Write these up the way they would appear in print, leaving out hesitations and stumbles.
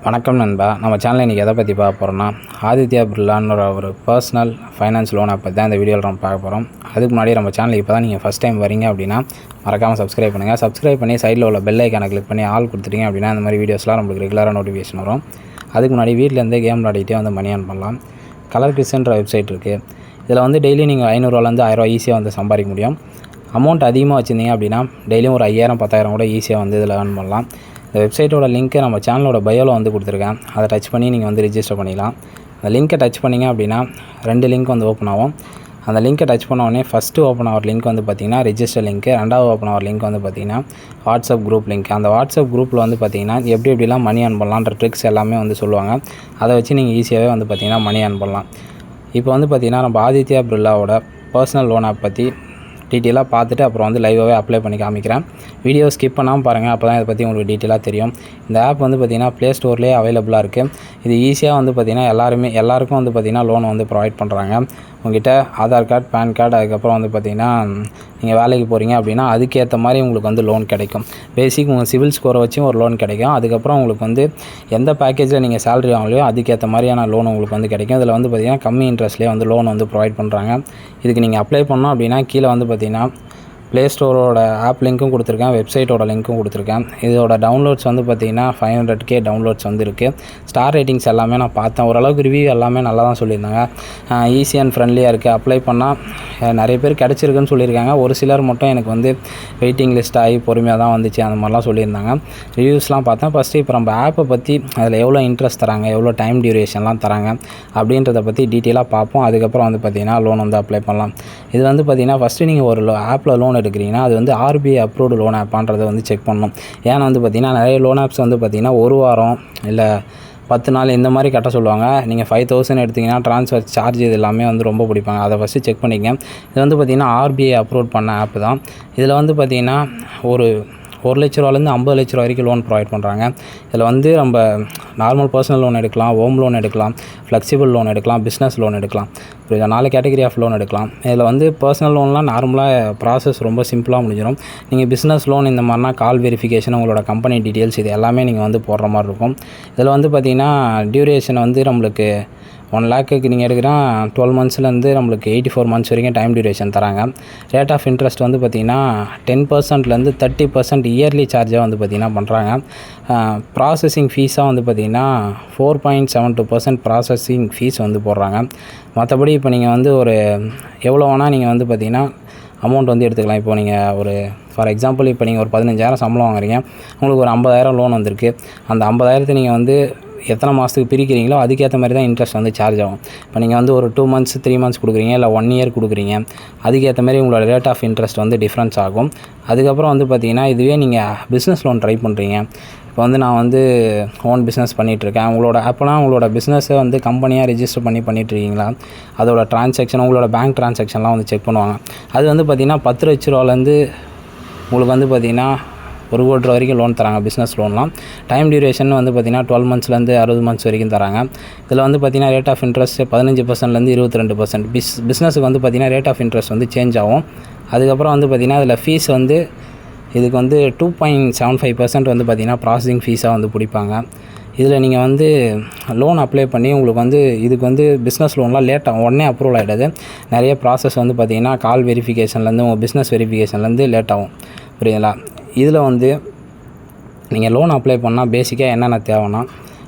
வணக்கம் நண்பா. நம்ம சேனலில் இன்றைக்கி எதை பற்றி பார்க்க போகிறோம்னா, ஆதித்யா பிர்லான்னு ஒரு பர்சனல் ஃபைனான்ஸ் லோனை பற்றி தான் இந்த வீடியோவில் நம்ம பார்க்க போகிறோம். அதுக்கு முன்னாடி நம்ம சேனலுக்கு இப்போ தான் நீங்கள் ஃபஸ்ட் டைம் வரீங்க அப்படின்னா மறக்காமல் சப்ஸ்கிரைப் பண்ணுங்கள். சப்ஸ்கிரைப் பண்ணி சைடில் உள்ள பெல் ஐக்கானை கிளிக் பண்ணி ஆல் கொடுத்துட்டீங்க அப்படின்னா இந்த மாதிரி வீடியோஸ்லாம் நம்மளுக்கு ரெகுலராக நோட்டிஃபிகேஷன் வரும். அதுக்கு முன்னாடி வீட்டிலேருந்தே கேம் விளையாடிட்டே வந்து மணி ஏர்ன் பண்ணலாம். கலர் கிறிஸ்ன்ற வெப்சைட் இருக்குது. இதில் வந்து டெய்லி நீங்கள் 500ரூவாலேருந்து 1000 ஈஸியாக வந்து சம்பாதிக்க முடியும். அமௌண்ட் அதிகமாக வச்சுருந்தீங்க அப்படின்னா டெய்லியும் ஒரு 5000 10,000 கூட ஈஸியாக வந்து இதில் ஏர்ன் பண்ணலாம். இந்த வெப்சைட்டோட லிங்க்கு நம்ம சேனலோட பயோவில் வந்து கொடுத்துருக்கேன். அதை டச் பண்ணி நீங்கள் வந்து ரிஜிஸ்டர் பண்ணிக்கலாம். அந்த லிங்க்கை டச் பண்ணிங்க அப்படின்னா 2 லிங்க் வந்து ஓப்பன் ஆகும். அந்த லிங்க்கை டச் பண்ண உடனே ஃபஸ்ட்டு ஓப்பன் ஆகிற லிங்க் வந்து பார்த்திங்கன்னா ரிஜிஸ்டர் லிங்க்கு, ரெண்டாவது ஓப்பன் ஆகிற லிங்க் வந்து பார்த்திங்கன்னா வாட்ஸ்அப் குரூப் லிங்க். அந்த வாட்ஸ்அப் குரூப்பில் வந்து பார்த்திங்கன்னா எப்படிலாம் மணி ஏர்ன் பண்ணலான்ற ட்ரிக்ஸ் எல்லாமே வந்து சொல்லுவாங்க. அதை வச்சு நீங்கள் ஈஸியாகவே வந்து பார்த்திங்கன்னா மணி ஏர்ன் பண்ணலாம். இப்போ வந்து பார்த்திங்கன்னா நம்ம ஆதித்யா பிர்லாவோட பர்சனல் லோன் ஆப் பற்றி டீட்டெயிலாக பார்த்துட்டு அப்புறம் வந்து லைவாகவே அப்ளை பண்ணி காமிக்கிறேன். வீடியோ ஸ்கிப் பண்ணாமல் பாருங்கள், அப்போ தான் இதை பற்றி உங்களுக்கு டீட்டெயிலாக தெரியும். இந்த ஆப் வந்து பார்த்திங்கன்னா ப்ளே ஸ்டோர்லேயே அவைலபிளாக இருக்குது. இது ஈஸியாக வந்து பார்த்திங்கன்னா எல்லாருக்கும் வந்து பார்த்திங்கன்னா லோன் வந்து ப்ரொவைட் பண்ணுறாங்க. உங்கள்கிட்ட ஆதார் கார்டு, பேன் கார்டு, அதுக்கப்புறம் வந்து பார்த்திங்கன்னா நீங்கள் வேலைக்கு போகிறீங்க அப்படின்னா அதுக்கேற்ற மாதிரி உங்களுக்கு வந்து லோன் கிடைக்கும். பேசிக் உங்கள் சிவில் ஸ்கோரை வச்சும் ஒரு லோன் கிடைக்கும். அதுக்கப்புறம் உங்களுக்கு வந்து எந்த பேக்கேஜில் நீங்கள் சேலரி வாங்கலையோ அதுக்கேற்ற மாதிரியான லோன் உங்களுக்கு வந்து கிடைக்கும். இதில் வந்து பார்த்திங்கன்னா கம்மி இன்ட்ரெஸ்ட்லேயே வந்து லோன் வந்து ப்ரொவைட் பண்ணுறாங்க. இதுக்கு நீங்கள் அப்ளை பண்ணோம் அப்படின்னா கீழே வந்து பார்த்திங்கன்னா ப்ளே ஸ்டோரோட ஆப் லிங்க்கும் கொடுத்துருக்கேன், வெப்சைட்டோட லிங்க்கும் கொடுத்துருக்கேன். இதோட டவுன்லோட்ஸ் வந்து பார்த்திங்கன்னா 500K டவுன்லோட்ஸ் வந்து இருக்குது. ஸ்டார் ரேட்டிங்ஸ் எல்லாமே நான் பார்த்தேன். ஓரளவுக்கு ரிவ்யூ எல்லாமே நல்லா தான் சொல்லியிருந்தாங்க. ஈஸி அண்ட் ஃப்ரெண்ட்லியாக இருக்குது. அப்ளை பண்ணால் நிறைய பேர் கிடச்சிருக்குன்னு சொல்லியிருக்காங்க. ஒரு சிலர் மட்டும் எனக்கு வந்து வெயிட்டிங் லிஸ்ட் ஆகி பொறுமையாக தான் வந்துச்சு அந்த மாதிரிலாம் சொல்லியிருந்தாங்க. ரிவ்யூஸ்லாம் பார்த்தேன். ஃபஸ்ட்டு இப்போ நம்ம ஆப்பை பற்றி அதில் எவ்வளோ இன்ட்ரெஸ்ட் தராங்க, எவ்வளோ டைம் டியூரேஷன்லாம் தராங்க அப்படின்றத பற்றி டீட்டெயிலாக பார்ப்போம். அதுக்கப்புறம் வந்து பார்த்திங்கன்னா லோன் வந்து அப்ளை பண்ணலாம். இது வந்து பார்த்திங்கன்னா ஃபஸ்ட்டு நீங்கள் ஒரு ஆப்பில் லோன் எடுக்கிறீங்கன்னா அது வந்து RBI அப்ரூவ்டு லோன் ஆப்பான்றதை வந்து செக் பண்ணணும். ஏன்னா வந்து பார்த்திங்கன்னா நிறைய லோன் ஆப்ஸ் வந்து பார்த்திங்கன்னா ஒரு வாரம் இல்லை 10 நாள் இந்த மாதிரி கட்ட சொல்லுவாங்க. நீங்கள் 5000 எடுத்திங்கன்னா ட்ரான்ஸ்ஃபர் சார்ஜ் இது எல்லாமே வந்து ரொம்ப பிடிப்பாங்க. அதை ஃபஸ்ட்டு செக் பண்ணிக்கங்க. இது வந்து பார்த்திங்கன்னா RBI அப்ரூவ் பண்ண ஆப் தான். இதில் வந்து பார்த்திங்கன்னா ஒரு 1 லட்ச ரூபாலேருந்து 50 லட்ச ரூபா வரைக்கும் லோன் ப்ரொவைட் பண்ணுறாங்க. இதில் வந்து நம்ம நார்மல் பர்சனல் லோன் எடுக்கலாம், ஹோம் லோன் எடுக்கலாம், ஃப்ளெக்சிபிள் லோன் எடுக்கலாம், பிஸ்னஸ் லோன் எடுக்கலாம். இப்போ இதை 4 கேட்டகரி ஆஃப் லோன் எடுக்கலாம். இதில் வந்து பர்சனல் லோன்லாம் நார்மலாக ப்ராசஸ் ரொம்ப சிம்பிளாக முடிஞ்சிடும். நீங்கள் பிஸ்னஸ் லோன் இந்த மாதிரினா கால் வெரிஃபிகேஷன், உங்களோட கம்பெனி டீட்டெயில்ஸ் இது எல்லாமே நீங்கள் வந்து போடுற மாதிரி இருக்கும். இதில் வந்து பார்த்திங்கன்னா டியூரேஷன் வந்து நம்மளுக்கு 1 லேக்குக்கு நீங்கள் எடுக்கிறா 12 மந்த்ஸ்லேருந்து நம்மளுக்கு 84 மந்த்ஸ் வரைக்கும் டைம் டியூரேஷன் தராங்க. ரேட் ஆஃப் இன்ட்ரெஸ்ட் வந்து பார்த்திங்கன்னா 10%லேருந்து 30% இயர்லி சார்ஜாக வந்து பார்த்திங்கன்னா பண்ணுறாங்க. ப்ராசஸிங் ஃபீஸாக வந்து பார்த்திங்கன்னா 4.72% ப்ராசஸிங் ஃபீஸ் வந்து போடுறாங்க. மற்றபடி இப்போ நீங்கள் வந்து ஒரு எவ்வளோ வேணால் நீங்கள் வந்து பார்த்திங்கன்னா அமௌண்ட் வந்து எடுத்துக்கலாம். இப்போ நீங்கள் ஒரு ஃபார் எக்ஸாம்பிள் இப்போ நீங்கள் ஒரு 15,000 சம்பளம் வாங்குறீங்க, உங்களுக்கு ஒரு 50,000 லோன் வந்திருக்கு. அந்த 50,000 நீங்கள் வந்து எத்தனை மாதத்துக்கு பிரிக்கிறீங்களோ அதுக்கேற்ற மாதிரி தான் இன்ட்ரெஸ்ட் வந்து சார்ஜ் ஆகும். இப்போ நீங்கள் வந்து ஒரு 2 மந்த்ஸ் 3 மந்த்ஸ் கொடுக்குறீங்க, இல்லை 1 இயர் கொடுக்குறீங்க, அதுக்கேற்ற மாதிரி உங்களோட ரேட் ஆஃப் இன்ட்ரெஸ்ட் வந்து டிஃப்ரென்ஸ் ஆகும். அதுக்கப்புறம் வந்து பார்த்திங்கன்னா இதுவே நீங்கள் பிஸ்னஸ் லோன் ட்ரை பண்ணுறீங்க. இப்போ வந்து நான் வந்து ஓன் பிஸ்னஸ் பண்ணிகிட்ருக்கேன். உங்களோட பிஸ்னஸை வந்து கம்பெனியாக ரெஜிஸ்டர் பண்ணிகிட்ருக்கீங்களா, அதோட ட்ரான்சாக்ஷன், உங்களோட பேங்க் ட்ரான்சாக்ஷன்லாம் வந்து செக் பண்ணுவாங்க. அது வந்து பார்த்திங்கன்னா 10 லட்ச ரூபாலேருந்து உங்களுக்கு வந்து பார்த்திங்கன்னா 1 கோடி ரூபா வரைக்கும் லோன் தராங்க. பிஸ்னஸ் லோன்லாம் டைம் டியூரேஷன் வந்து பார்த்திங்கன்னா 12 மந்த்ஸ்லேருந்து 60 மந்த்ஸ் வரைக்கும் தராங்க. இதில் வந்து பார்த்திங்கன்னா ரேட் ஆஃப் இன்ட்ரெஸ்ட் 15%லேருந்து 22%. பிஸ்னஸுக்கு வந்து பார்த்திங்கன்னா ரேட் ஆஃப் இன்ட்ரெஸ்ட் வந்து சேஞ்ச் ஆகும். அதுக்கப்புறம் வந்து பார்த்திங்கன்னா இதில் ஃபீஸ் வந்து இதுக்கு வந்து 2.75% வந்து பார்த்திங்கன்னா ப்ராசஸிங் ஃபீஸாக வந்து பிடிப்பாங்க. இதில் நீங்கள் வந்து லோன் அப்ளை பண்ணி உங்களுக்கு வந்து இதுக்கு வந்து பிஸ்னஸ் லோன்லாம் லேட்டாகும், உடனே அப்ரூவல் ஆகிடாது. நிறைய ப்ராசஸ் வந்து பார்த்திங்கன்னா கால் வெரிஃபிகேஷன்லேருந்து உங்கள் பிஸ்னஸ் வெரிஃபிகேஷன்லேருந்து லேட் ஆகும். புரியுதுங்களா? இதில் வந்து நீங்கள் லோன் அப்ளை பண்ணால் பேசிக்காக என்னென்ன தேவைன்னா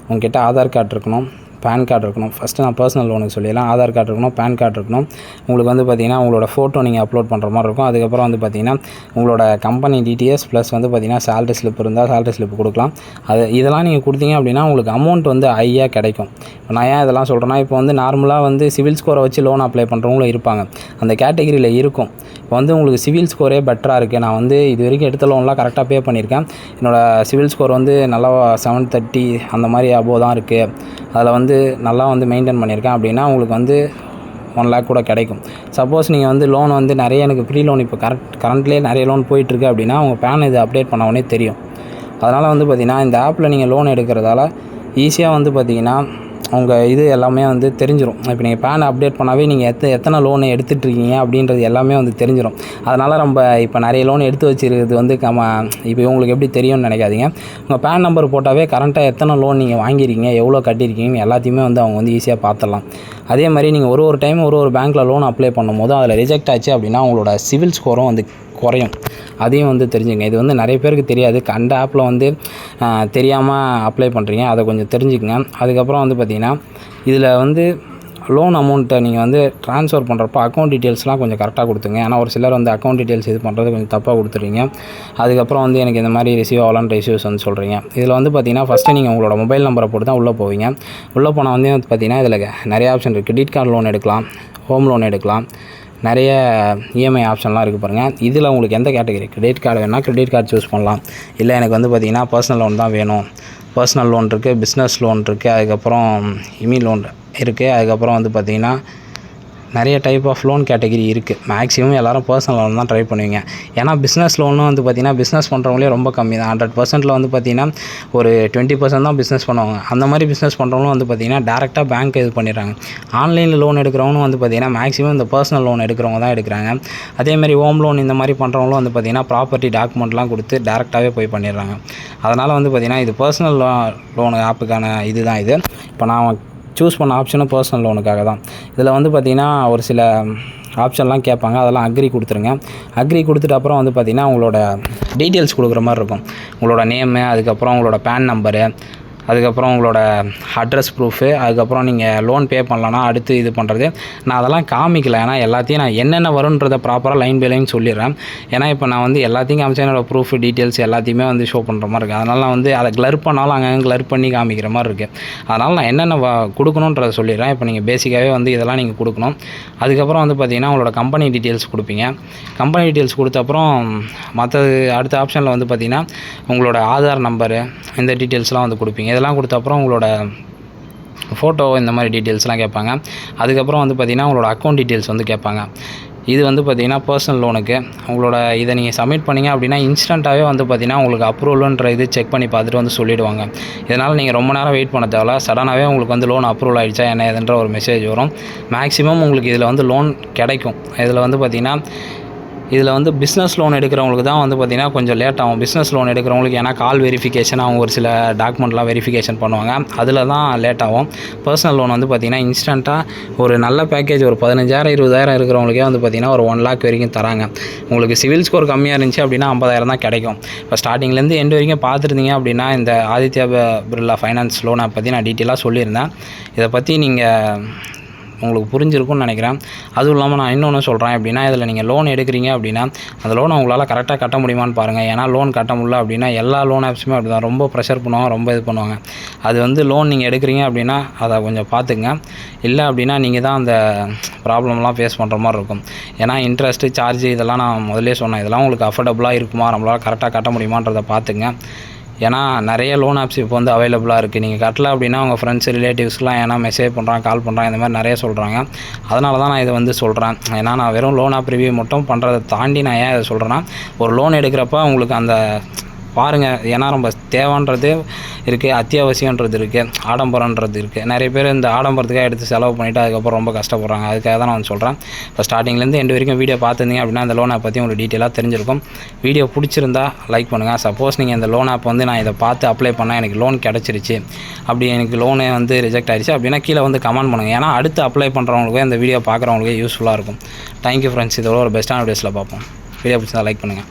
உங்கள்கிட்ட ஆதார் கார்டு இருக்கணும், பேன் கார்டு இருக்கணும். ஃபஸ்ட்டு நான் பர்சனல் லோனுக்கு சொல்லிடலாம். ஆதார் கார்டு இருக்கணும், பேன் கார்டு இருக்கணும். உங்களுக்கு வந்து பார்த்திங்கன்னா உங்களோட ஃபோட்டோ நீங்கள் அப்லோட் பண்ணுற மாதிரி இருக்கும். அதுக்கப்புறம் வந்து பார்த்திங்கன்னா உங்களோட கம்பெனி டீட்டெயில்ஸ் ப்ளஸ் வந்து பார்த்திங்கன்னா சேலரி ஸ்லிப் இருந்தால் சேலரி ஸ்லிப் கொடுக்கலாம். இதெல்லாம் நீங்கள் கொடுத்தீங்க அப்படின்னா உங்களுக்கு அமௌண்ட் வந்து ஹையாக கிடைக்கும். இப்போ நான் ஏன் இதெல்லாம் சொல்கிறேன்னா, இப்போ வந்து நார்மலாக வந்து சிவில் ஸ்கோரை வச்சு லோன் அப்ளை பண்ணுறவங்களும் இருப்பாங்க, அந்த கேட்டகிரியில் இருக்கும். இப்போ வந்து உங்களுக்கு சிவில் ஸ்கோரே பெட்டராக இருக்குது. நான் வந்து இது வரைக்கும் எடுத்த லோன்லாம் கரெக்டாக பே பண்ணியிருக்கேன். என்னோடய சிவில் ஸ்கோர் வந்து நல்லா 730 அந்த மாதிரி அபோவ் தான் இருக்குது. அதில் வந்து நல்லா வந்து மெயின்டைன் பண்ணியிருக்கேன் அப்படின்னா உங்களுக்கு வந்து 1 லேக் கூட கிடைக்கும். சப்போஸ் நீங்கள் வந்து லோன் வந்து நிறைய எனக்கு ப்ரீ லோன் இப்போ கரண்ட்லேயே நிறைய லோன் போயிட்டுருக்கு அப்படின்னா உங்கள் பேன் இது அப்டேட் பண்ண உடனே தெரியும். அதனால் வந்து பார்த்திங்கன்னா இந்த ஆப்பில் நீங்கள் லோன் எடுக்கிறதால ஈஸியாக வந்து பார்த்திங்கன்னா உங்கள் இது எல்லாமே வந்து தெரிஞ்சிடும். இப்போ நீங்கள் பேன் அப்டேட் பண்ணாவே நீங்கள் எத்தனை லோன் எடுத்துகிட்ருக்கீங்க அப்படின்றது எல்லாமே வந்து தெரிஞ்சிடும். அதனால் நம்ம இப்போ நிறைய லோன் எடுத்து வச்சுருக்கிறது வந்து இப்போ உங்களுக்கு எப்படி தெரியும்னு நினைக்காதீங்க. உங்கள் பேன் நம்பர் போட்டாவே கரண்ட்டாக எத்தனை லோன் நீங்கள் வாங்கியிருக்கீங்க, எவ்வளோ கட்டியிருக்கீங்கன்னு எல்லாத்தையுமே வந்து அவங்க வந்து ஈஸியாக பார்த்துடலாம். அதே மாதிரி நீங்கள் ஒரு டைம் ஒரு பேங்க்கில் லோன் அப்ளை பண்ணும்போது அதில் ரிஜெக்ட் ஆச்சு அப்படின்னா உங்களோட சிவில் ஸ்கோரும் வந்து குறையும். அதையும் வந்து தெரிஞ்சுங்க. இது வந்து நிறைய பேருக்கு தெரியாது. அந்த ஆப்பில் வந்து தெரியாமல் அப்ளை பண்ணுறீங்க, அதை கொஞ்சம் தெரிஞ்சுக்கங்க. அதுக்கப்புறம் வந்து பார்த்திங்கன்னா இதில் வந்து லோன் அமௌண்ட்டை நீங்கள் வந்து ட்ரான்ஸ்ஃபர் பண்ணுறப்ப அக்கௌண்ட் டீட்டெயில்ஸ்லாம் கொஞ்சம் கரெக்டாக கொடுத்துங்க. ஏன்னா ஒரு சிலர் வந்து அக்கௌண்ட் டீட்டெயில்ஸ் இது பண்ணுறது கொஞ்சம் தப்பாக கொடுத்துறீங்க. அதுக்கப்புறம் வந்து எனக்கு இந்த மாதிரி ரிசீவ் ஆகலான்ற இஷ்யூஸ் வந்து சொல்கிறீங்க. இதில் வந்து பார்த்திங்கன்னா ஃபஸ்ட்டு நீங்கள் உங்களோட மொபைல் நம்பரை போட்டு தான் உள்ளே போவீங்க. உள்ளே போனால் வந்து பார்த்திங்கன்னா இதில் நிறைய ஆப்ஷன் இருக்குது. கிரெடிட் கார்டு லோன் எடுக்கலாம், ஹோம் லோன் எடுக்கலாம், நிறைய இஎம்ஐ ஆப்ஷன்லாம் இருக்குது பாருங்கள். இதில் உங்களுக்கு எந்த கேட்டகரி கிரெடிட் கார்டு வேணால் கிரெடிட் கார்டு சூஸ் பண்ணலாம். இல்லை எனக்கு வந்து பார்த்திங்கன்னா பர்சனல் லோன் தான் வேணும், பர்சனல் லோன் இருக்குது, பிஸ்னஸ் லோன் இருக்குது, அதுக்கப்புறம் இமி லோன் இருக்குது. அதுக்கப்புறம் வந்து பார்த்திங்கன்னா நிறைய டைப் ஆஃப் லோன் கேட்டகிரி இருக்குது. மேக்ஸிமம் எல்லோரும் பர்சனல் லோன் தான் ட்ரை பண்ணுவீங்க. ஏன்னா பிஸ்னஸ் லோனும் வந்து பார்த்திங்கன்னா பிஸ்னஸ் பண்ணுறவங்களே ரொம்ப கம்மி தான். 100%ல் வந்து பார்த்திங்கன்னா ஒரு 20% தான் பிஸ்னஸ் பண்ணுவாங்க. அந்த மாதிரி பிஸ்னஸ் பண்ணுறவங்களும் வந்து பார்த்திங்கன்னா டேரெக்டாக பேங்க் இது பண்ணிடுறாங்க. ஆன்லைனில் லோன் எடுக்கிறவங்களும் வந்து பார்த்திங்கன்னா மேக்ஸிமம் இந்த பர்சனல் லோன் எடுக்கிறவங்க தான் எடுக்கிறாங்க. அதேமாதிரி ஹோம் லோன் இந்த மாதிரி பண்ணுறவங்களும் வந்து பார்த்திங்கன்னா ப்ராப்பர்ட்டி டாக்குமெண்ட்லாம் கொடுத்து டேரெக்டாகவே போய் பண்ணிடுறாங்க. அதனால் வந்து பார்த்திங்கன்னா இது பர்சனல் லோன் ஆப்புக்கான இது தான் இது. இப்போ நான் சூஸ் பண்ண ஆப்ஷனும் பர்சனல் லோனுக்காக தான். இதில் வந்து பார்த்திங்கன்னா ஒரு சில ஆப்ஷன்லாம் கேட்பாங்க, அதெல்லாம் அக்ரி கொடுத்துருங்க. அக்ரி கொடுத்துட்டு அப்புறம் வந்து பார்த்திங்கன்னா உங்களோட டீட்டெயில்ஸ் கொடுக்குற மாதிரி இருக்கும். உங்களோட நேமு, அதுக்கப்புறம் உங்களோட பேன் நம்பரு, அதுக்கப்புறம் உங்களோட அட்ரஸ் ப்ரூஃபு, அதுக்கப்புறம் நீங்கள் லோன் பே பண்ணலன்னா அடுத்து இது பண்ணுறது. நான் அதெல்லாம் காமிக்கல, ஏன்னா எல்லாத்தையும் நான் என்னென்ன வரும்ன்றதை ப்ராப்பராக லைன் பை லைன் சொல்லிடுறேன். ஏன்னா இப்போ நான் வந்து எல்லாத்தையும் காமிச்சா என்னோடய ப்ரூஃப் டீட்டெயில்ஸ் எல்லாத்தையுமே வந்து ஷோ பண்ணுற மாதிரி இருக்குது. அதனால் நான் வந்து அதை கிளர் பண்ணாலும் அங்கங்கே கிளர் பண்ணி காமிக்கிற மாதிரி இருக்குது. அதனால் நான் என்னென்ன கொடுக்கணுன்றதை சொல்லிடுறேன். இப்போ நீங்கள் பேசிக்காகவே வந்து இதெல்லாம் நீங்கள் கொடுக்கணும். அதுக்கப்புறம் வந்து பார்த்திங்கன்னா உங்களோட கம்பெனி டீட்டெயில்ஸ் கொடுப்பீங்க. கம்பெனி டீட்டெயில்ஸ் கொடுத்த அப்புறம் மற்றது அடுத்த ஆப்ஷனில் வந்து பார்த்திங்கன்னா உங்களோட ஆதார் நம்பரு இந்த டீட்டெயில்ஸ்லாம் வந்து கொடுப்பீங்க. இதெல்லாம் கொடுத்த அப்புறம் உங்களோட ஃபோட்டோ இந்த மாதிரி டீட்டெயில்ஸ்லாம் கேட்பாங்க. அதுக்கப்புறம் வந்து பார்த்திங்கன்னா உங்களோட அக்கௌண்ட் டீட்டெயில்ஸ் வந்து கேட்பாங்க. இது வந்து பார்த்திங்கன்னா பர்சனல் லோனுக்கு உங்களோட இதை நீங்கள் சப்மிட் பண்ணிங்க அப்படின்னா இன்ஸ்டண்ட்டாகவே வந்து பார்த்திங்கன்னா உங்களுக்கு அப்ரூவலுன்ற இது செக் பண்ணி பார்த்துட்டு வந்து சொல்லிவிடுவாங்க. இதனால் நீங்கள் ரொம்ப நேரம் வெயிட் பண்ண தேவையில்ல. சடனாகவே உங்களுக்கு வந்து லோன் அப்ரூவல் ஆகிடுச்சா என்ன ஏதுன்ற ஒரு மெசேஜ் வரும். மேக்ஸிமம் உங்களுக்கு இதில் வந்து லோன் கிடைக்கும். இதில் வந்து பார்த்திங்கன்னா இதில் வந்து பிஸ்னஸ் லோன் எடுக்கிறவங்களுக்கு தான் வந்து பார்த்திங்கன்னா கொஞ்சம் லேட் ஆகும். பிஸ்னஸ் லோன் எடுக்கிறவங்களுக்கு ஏன்னா கால் வெரிஃபிகேஷன் அவங்க ஒரு சில டாக்குமெண்ட்லாம் வெரிஃபிகேஷன் பண்ணுவாங்க, அதில் தான் லேட் ஆகும். பர்சனல் லோன் வந்து பார்த்திங்கன்னா இன்ஸ்டண்ட்டாக ஒரு நல்ல பேக்கேஜ் ஒரு 15,000 20,000 இருக்கிறவங்களுக்கே வந்து பார்த்திங்கன்னா ஒரு 1 lakh வரைக்கும் தராங்க. உங்களுக்கு சிவில் ஸ்கோர் கம்மியாக இருந்துச்சு அப்படின்னா 50,000 தான் கிடைக்கும். இப்போ ஸ்டார்டிங்லேருந்து எண்டு வரைக்கும் பார்த்துருந்தீங்க அப்படின்னா இந்த ஆதித்யா பிர்லா ஃபைனான்ஸ் லோனை பற்றி நான் டீட்டெயிலாக சொல்லியிருந்தேன். இதை பற்றி நீங்கள் உங்களுக்கு புரிஞ்சிருக்கும்னு நினைக்கிறேன். அதுவும் இல்லாமல் நான் இன்னொன்று சொல்கிறேன் அப்படின்னா இதில் நீங்கள் லோன் எடுக்கிறீங்க அப்படின்னா அந்த லோனை உங்களால் கரெக்டாக கட்ட முடியுமான்னு பாருங்கள். ஏன்னா லோன் கட்ட முடியல அப்படின்னா எல்லா லோன் ஆப்ஸுமே அப்படி தான் ரொம்ப ப்ரெஷர் பண்ணுவாங்க, ரொம்ப இது பண்ணுவாங்க. அது வந்து லோன் நீங்கள் எடுக்கிறீங்க அப்படின்னா அதை கொஞ்சம் பார்த்துங்க. இல்லை அப்படின்னா நீங்கள் தான் அந்த ப்ராப்ளம்லாம் ஃபேஸ் பண்ணுற மாதிரி இருக்கும். ஏன்னா இன்ட்ரெஸ்ட்டு சார்ஜ் இதெல்லாம் நான் முதல்லே சொன்னேன், இதெல்லாம் உங்களுக்கு அஃபோர்டபுளாக இருக்குமா, நம்மளால் கரெக்டாக கட்ட முடியுமான்றதை பார்த்துங்க. ஏன்னா நிறைய லோன் ஆப்ஸ் இப்போ வந்து அவைலபிளாக இருக்குது. நீங்கள் கட்டல அப்படின்னா உங்கள் ஃப்ரெண்ட்ஸ் ரிலேட்டிவ்ஸ்லாம் ஏன்னா மெசேஜ் பண்ணுறாங்க, கால் பண்ணுறாங்க, இந்த மாதிரி நிறைய சொல்கிறாங்க. அதனால தான் நான் இதை வந்து சொல்கிறேன். ஏன்னா நான் வெறும் லோன் ஆப் ரிவ்யூ மட்டும் பண்ணுறதை தாண்டி நான் ஏன் இதை சொல்கிறேன்னா ஒரு லோன் எடுக்கிறப்ப உங்களுக்கு அந்த பாருங்கள். ஏன்னா நம்ம தேவைன்றது இருக்குது, அத்தியாவசியன்றது இருக்குது, ஆடம்பரன்றது இருக்குது. நிறைய பேர் இந்த ஆடம்பரத்துக்காக எடுத்து செலவு பண்ணிவிட்டு அதுக்கப்புறம் ரொம்ப கஷ்டப்படுறாங்க. அதுக்காக தான் நான் சொல்கிறேன். இப்போ ஸ்டார்டிங்லேருந்து எண்டு வரைக்கும் வீடியோ பார்த்துருந்தீங்க அப்படின்னா அந்த லோன் ஆப் பற்றி உங்களுக்கு டீட்டெயிலாக தெரிஞ்சிருக்கும். வீடியோ பிடிச்சிருந்தா லைக் பண்ணுங்கள். சப்போஸ் நீங்கள் இந்த லோன் ஆப் வந்து நான் இதை பார்த்து அப்ளை பண்ணால் எனக்கு லோன் கிடச்சிருச்சு, அப்படி எனக்கு லோனே வந்து ரிஜெக்ட் ஆகிடுச்சு அப்படின்னா கீழே வந்து கமெண்ட் பண்ணுங்கள். ஏன்னா அடுத்து அப்ளை பண்ணுறவங்களுக்கே இந்த வீடியோ பார்க்குறவங்களுக்கே யூஸ்ஃபுல்லாக இருக்கும். Thank you friends. இதோட ஒரு பெஸ்ட்டான வீடியோஸில் பார்ப்போம். வீடியோ பிடிச்சா லைக் பண்ணுங்கள்.